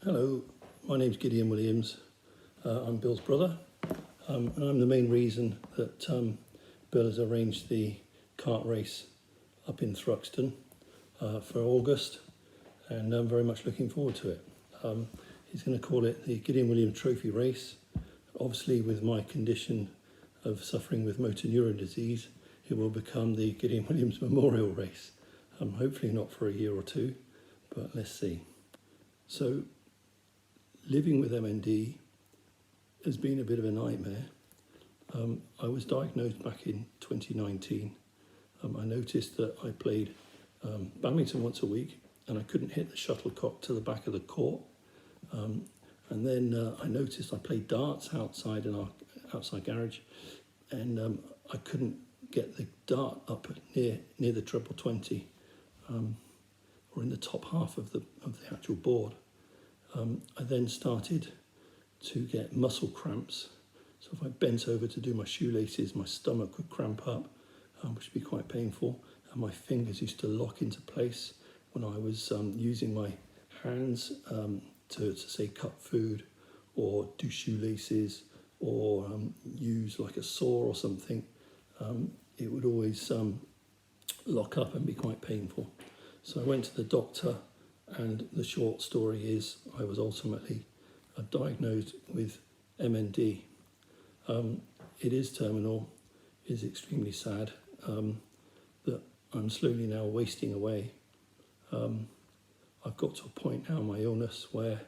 Hello, my name's Gideon Williams. I'm Bill's brother, and I'm the main reason that Bill has arranged the kart race up in Thruxton for August, and I'm very much looking forward to it. He's going to call it the Gideon Williams Trophy Race. Obviously, with my condition of suffering with motor neuron disease, it will become the Gideon Williams Memorial Race. Hopefully not for a year or two, but let's see. So, living with MND has been a bit of a nightmare. I was diagnosed back in 2019. I noticed that I played badminton once a week and I couldn't hit the shuttlecock to the back of the court. And then I noticed I played darts outside in our outside garage, and I couldn't get the dart up near the treble 20, or in the top half of the actual board. I then started to get muscle cramps. So if I bent over to do my shoelaces, my stomach would cramp up, which would be quite painful. And my fingers used to lock into place when I was using my hands to say cut food or do shoelaces or use like a saw or something. It would always lock up and be quite painful. So I went to the doctor, and the short story is I was ultimately diagnosed with MND. It is terminal. It is extremely sad that I'm slowly now wasting away. I've got to a point now in my illness where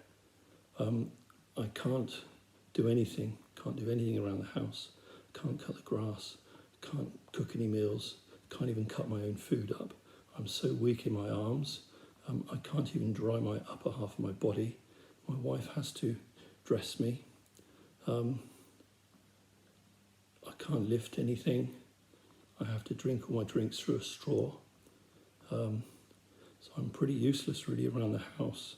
I can't do anything around the house, can't cut the grass, can't cook any meals, can't even cut my own food up. I'm so weak in my arms. I can't even dry my upper half of my body. My wife has to dress me. I can't lift anything. I have to drink all my drinks through a straw. So I'm pretty useless really around the house.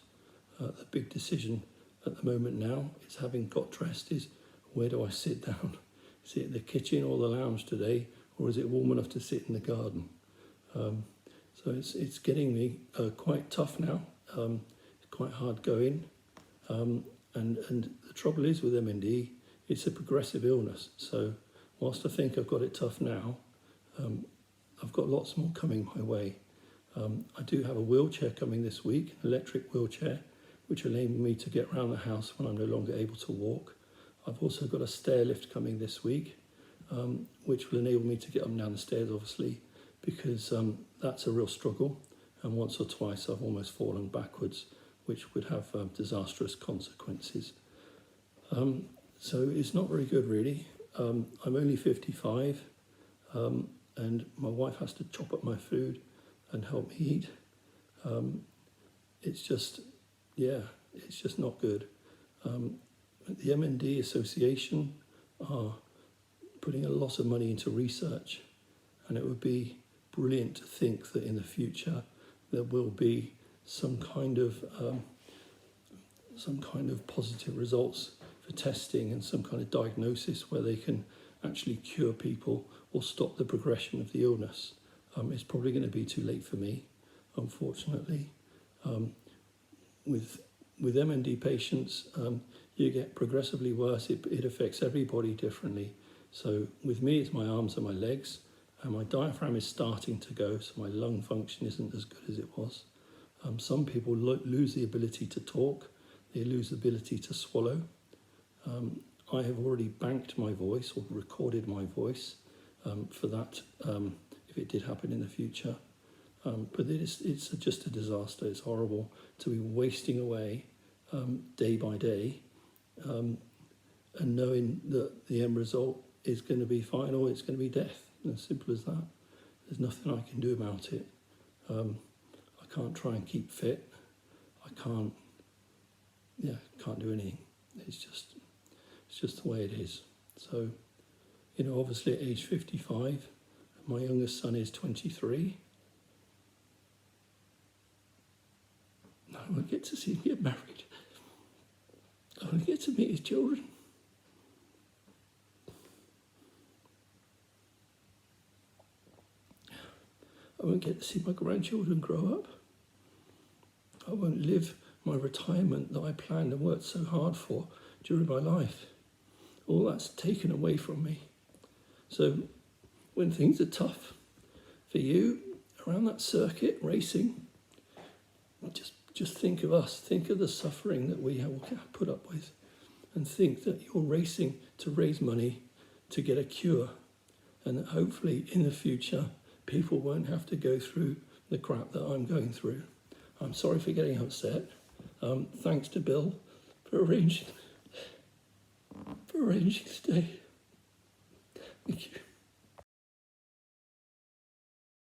The big decision at the moment now is, having got dressed, is where do I sit down? Is it in the kitchen or the lounge today, or is it warm enough to sit in the garden? So it's getting me quite tough now. It's quite hard going, and the trouble is with MND, it's a progressive illness. So whilst I think I've got it tough now, I've got lots more coming my way. I do have a wheelchair coming this week, an electric wheelchair, which will enable me to get around the house when I'm no longer able to walk. I've also got a stair lift coming this week, which will enable me to get up and down the stairs, obviously, because that's a real struggle, and once or twice I've almost fallen backwards, which would have disastrous consequences. So it's not very good really. I'm only 55, and my wife has to chop up my food and help me eat. It's just not good. The MND Association are putting a lot of money into research, and it would be brilliant to think that in the future there will be some kind of positive results for testing and some kind of diagnosis where they can actually cure people or stop the progression of the illness. It's probably going to be too late for me, unfortunately. With MND patients, you get progressively worse. It affects everybody differently. So with me, it's my arms and my legs. And my diaphragm is starting to go, so my lung function isn't as good as it was. Some people lose the ability to talk. They lose the ability to swallow. I have already banked my voice or recorded my voice for that if it did happen in the future. But it's just a disaster. It's horrible to be wasting away day by day and knowing that the end result is going to be final, it's going to be death. As simple as that. There's nothing I can do about it. I can't try and keep fit. I can't do anything. It's just the way it is. So, obviously at age 55, my youngest son is 23. I won't get to see him get married. I won't get to meet his children. I won't get to see my grandchildren grow up. I won't live my retirement that I planned and worked so hard for during my life. All that's taken away from me. So when things are tough for you around that circuit racing, just think of us, think of the suffering that we have put up with, and think that you're racing to raise money to get a cure, and that hopefully in the future people won't have to go through the crap that I'm going through. I'm sorry for getting upset. Thanks to Bill for arranging today. Thank you.